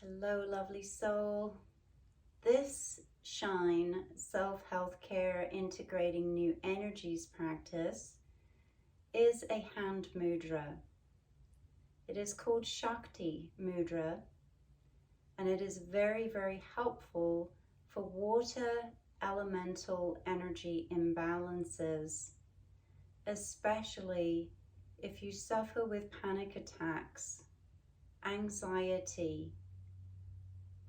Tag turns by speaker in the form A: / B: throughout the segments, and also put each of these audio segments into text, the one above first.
A: Hello, lovely soul. This S.H.I.N.E Self-Health Care Integrating New Energies practice is a Hand Mudra. It is called Shakti Mudra, and it is very, very helpful for water elemental energy imbalances, especially if you suffer with panic attacks, anxiety,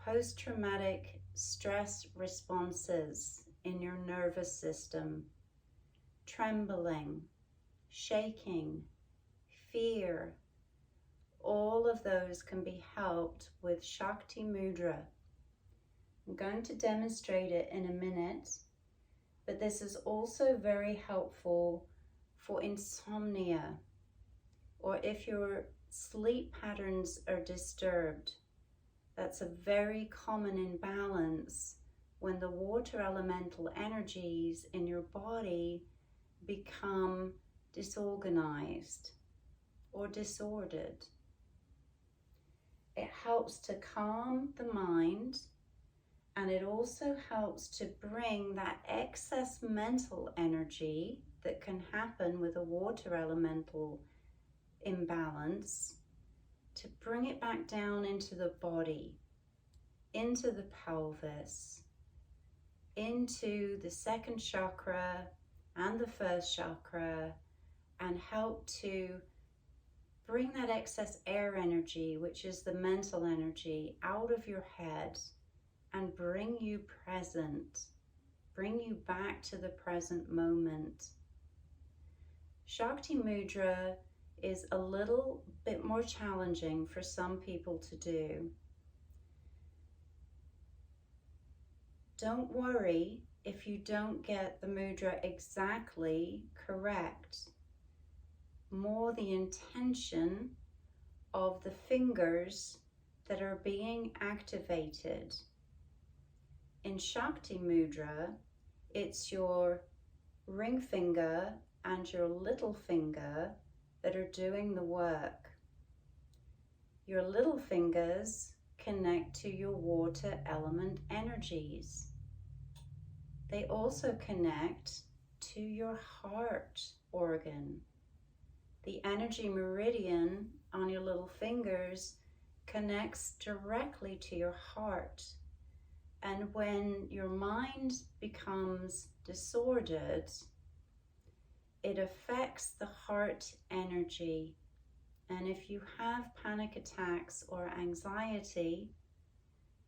A: post-traumatic stress responses in your nervous system, trembling, shaking, fear. All of those can be helped with Shakti Mudra. I'm going to demonstrate it in a minute, but this is also very helpful for insomnia, or if your sleep patterns are disturbed. That's a very common imbalance when the water elemental energies in your body become disorganized or disordered. It helps to calm the mind, and it also helps to bring that excess mental energy that can happen with a water elemental imbalance, to bring it back down into the body, into the pelvis, into the second chakra and the first chakra, and help to bring that excess air energy, which is the mental energy, out of your head and bring you present, bring you back to the present moment. Shakti Mudra is a little bit more challenging for some people to do. Don't worry if you don't get the mudra exactly correct. More the intention of the fingers that are being activated. In Shakti Mudra, it's your ring finger and your little finger that are doing the work. Your little fingers connect to your water element energies. They also connect to your heart organ. The energy meridian on your little fingers connects directly to your heart. And when your mind becomes disordered, it affects the heart energy. And if you have panic attacks or anxiety,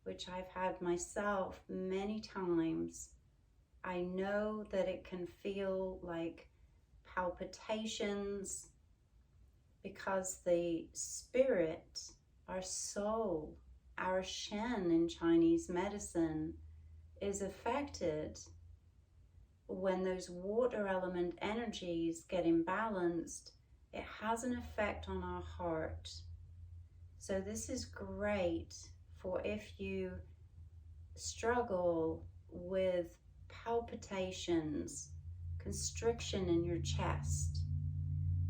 A: which I've had myself many times, I know that it can feel like palpitations, because the spirit, our soul, our S.H.I.N.E in Chinese medicine, is affected when those water element energies get imbalanced. It has an effect on our heart. So this is great for if you struggle with palpitations, constriction in your chest,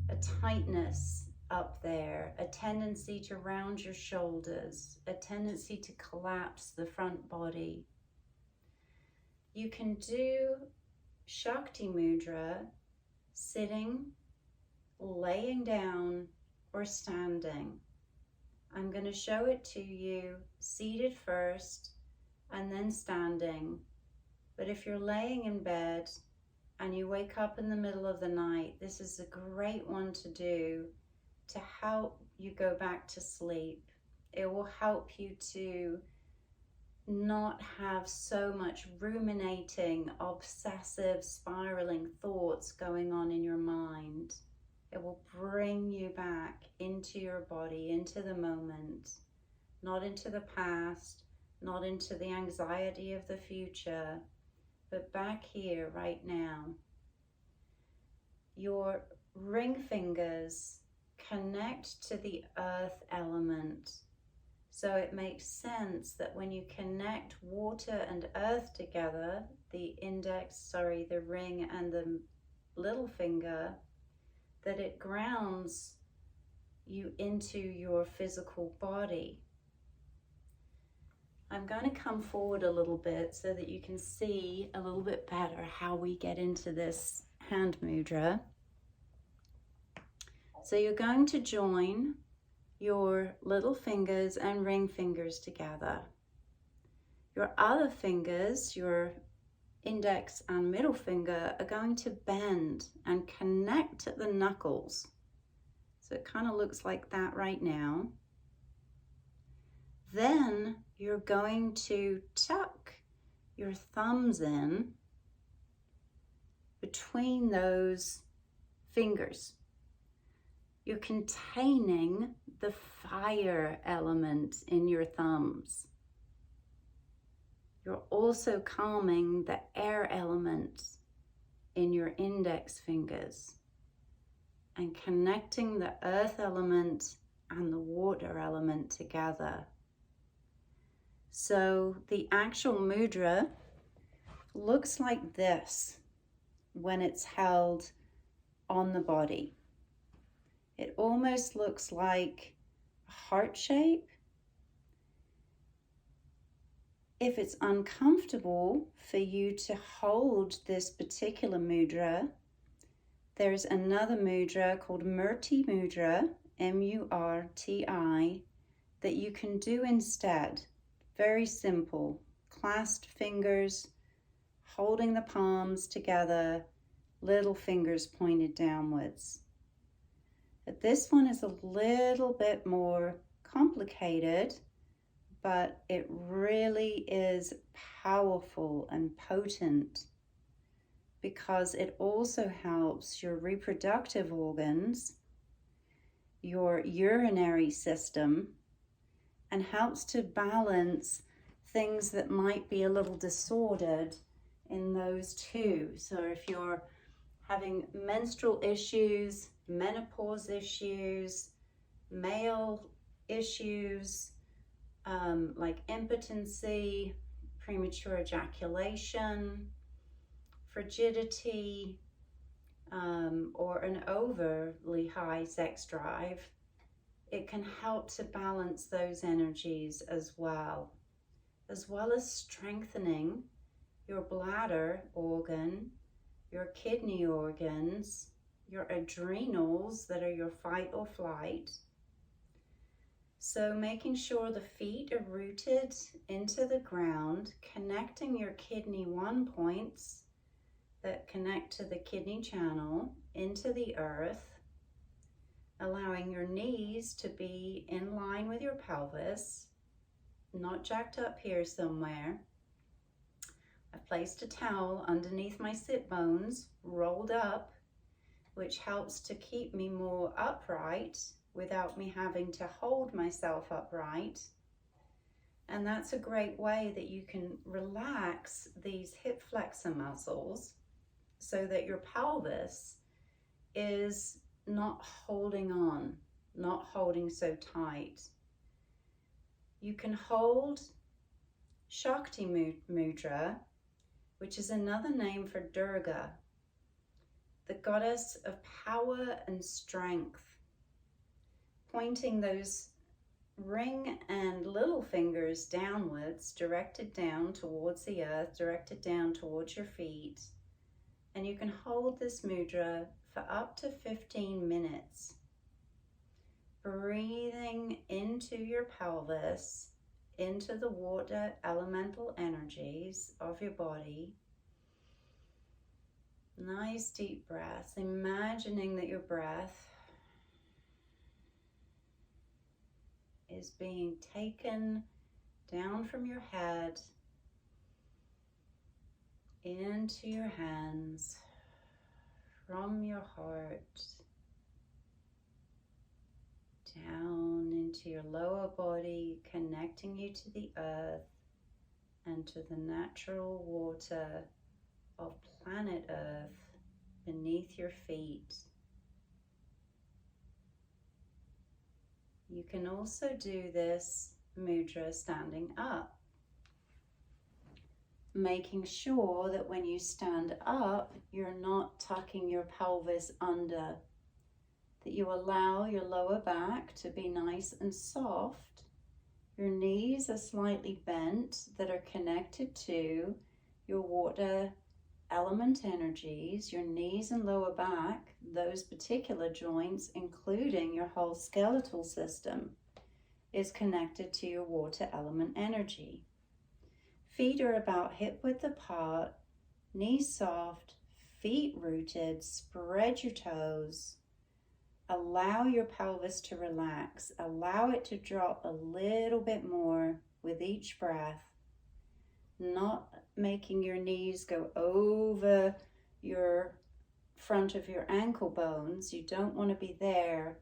A: a tightness up there, a tendency to round your shoulders, a tendency to collapse the front body. You can do Shakti Mudra sitting, laying down, or standing. I'm going to show it to you seated first and then standing. But if you're laying in bed and you wake up in the middle of the night, this is a great one to do to help you go back to sleep. It will help you to not have so much ruminating, obsessive, spiraling thoughts going on in your mind. It will bring you back into your body, into the moment, not into the past, not into the anxiety of the future, but back here right now. Your ring fingers connect to the earth element. So it makes sense that when you connect water and earth together, the ring and the little finger, that it grounds you into your physical body. I'm going to come forward a little bit so that you can see a little bit better how we get into this hand mudra. So you're going to join your little fingers and ring fingers together. Your other fingers, your index and middle finger, are going to bend and connect at the knuckles. So it kind of looks like that right now. Then you're going to tuck your thumbs in between those fingers. You're containing the fire element in your thumbs. You're also calming the air element in your index fingers and connecting the earth element and the water element together. So the actual mudra looks like this when it's held on the body. It almost looks like a heart shape. If it's uncomfortable for you to hold this particular mudra, there's another mudra called Murti Mudra, M-U-R-T-I, that you can do instead. Very simple. Clasped fingers, holding the palms together, little fingers pointed downwards. But this one is a little bit more complicated, but it really is powerful and potent because it also helps your reproductive organs, your urinary system, and helps to balance things that might be a little disordered in those two. So if you're having menstrual issues, menopause issues, male issues, like impotency, premature ejaculation, frigidity, or an overly high sex drive, it can help to balance those energies as well as strengthening your bladder organ, your kidney organs, your adrenals that are your fight or flight. So making sure the feet are rooted into the ground, connecting your kidney 1 points that connect to the kidney channel into the earth, allowing your knees to be in line with your pelvis, not jacked up here somewhere. I've placed a towel underneath my sit bones, rolled up, which helps to keep me more upright without me having to hold myself upright. And that's a great way that you can relax these hip flexor muscles so that your pelvis is not holding on, not holding so tight. You can hold Shakti Mudra, which is another name for Durga, the goddess of power and strength, pointing those ring and little fingers downwards, directed down towards the earth, directed down towards your feet. And you can hold this mudra for up to 15 minutes. Breathing into your pelvis, into the water elemental energies of your body. Nice deep breaths, imagining that your breath is being taken down from your head into your hands, from your heart, down into your lower body, connecting you to the earth and to the natural water of planet Earth beneath your feet. You can also do this mudra standing up, making sure that when you stand up, you're not tucking your pelvis under, that you allow your lower back to be nice and soft Your knees are slightly bent that are connected to your water element energies. Your knees and lower back, those particular joints, including your whole skeletal system, is connected to your water element energy. Feet are about hip width apart, knees soft, feet rooted. Spread your toes. Allow your pelvis to relax. Allow it to drop a little bit more with each breath. Not making your knees go over your front of your ankle bones. You don't want to be there,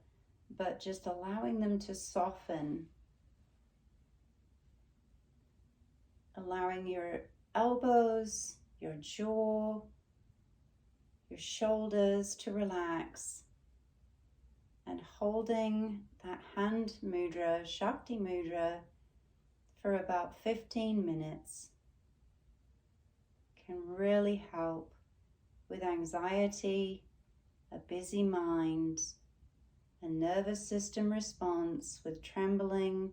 A: but just allowing them to soften. Allowing your elbows, your jaw, your shoulders to relax. And holding that Hand Mudra, Shakti Mudra, for about 15 minutes can really help with anxiety, a busy mind, a nervous system response with trembling,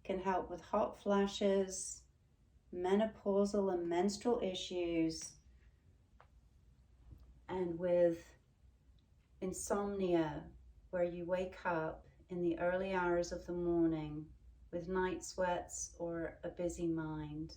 A: can help with hot flashes, menopausal and menstrual issues, and with insomnia, where you wake up in the early hours of the morning with night sweats or a busy mind.